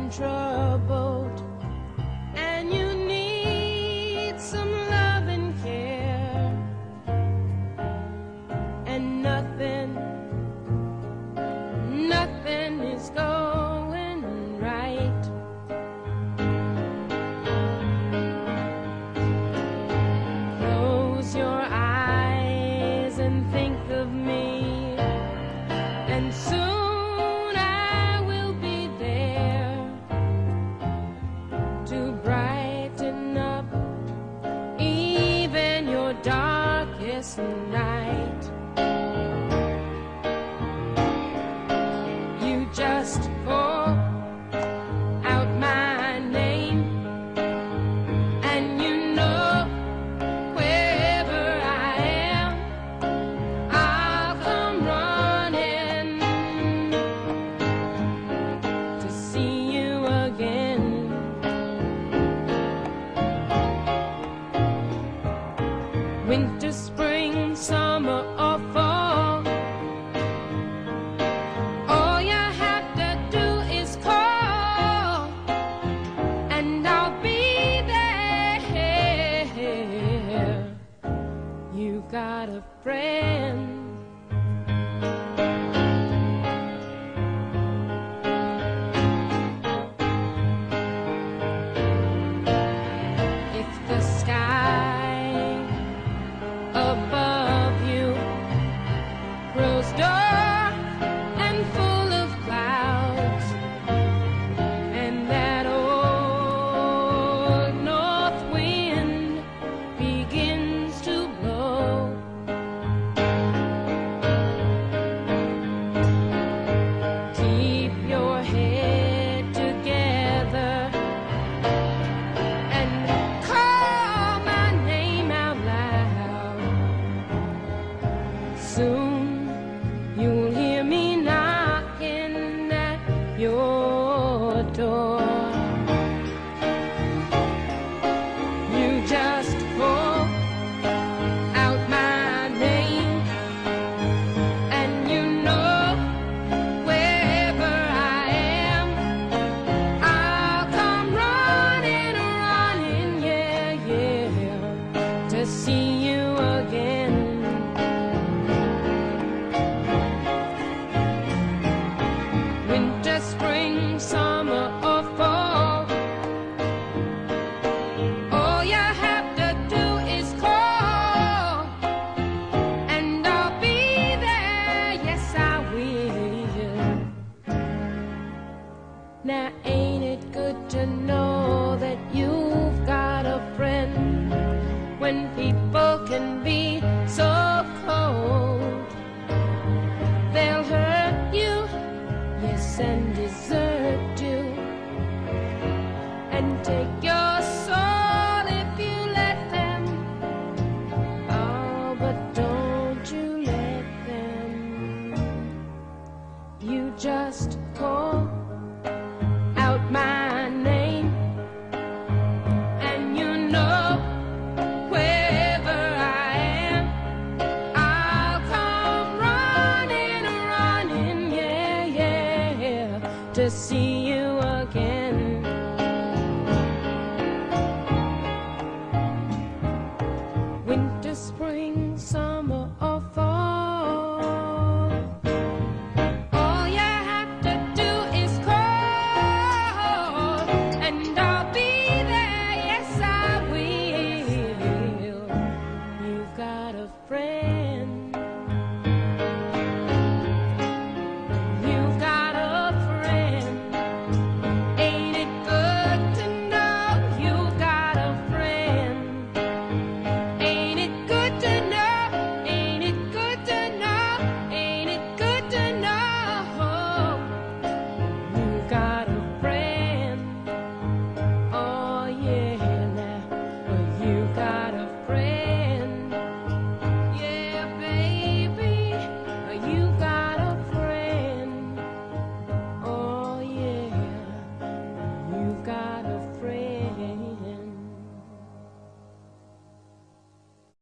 and troubled, and you need some love and care, and nothing is going right. Close your eyes and think of me, and soon I will be there to brighten up even your darkest night. You just call out my name, and you know wherever I am, I'll come running to see you again. Winter, spring, summer, or fall, all you have to do is call, and I'll be there. You got a friend. If the sky above you grows dark and full of clouds, and that old north wind begins to blow, keep your head together and call my name out loud. Soon you'll hear me knocking at your door. You just call out my name, and you know wherever I am, I'll come running, yeah, to see you again. Winter, spring, summer, or fall, all you have to do is call, and I'll be there, yes I will. Now ain't it good to know that you've got a friend when people can be so cold? They'll hurt you, yes, and desert you, and take your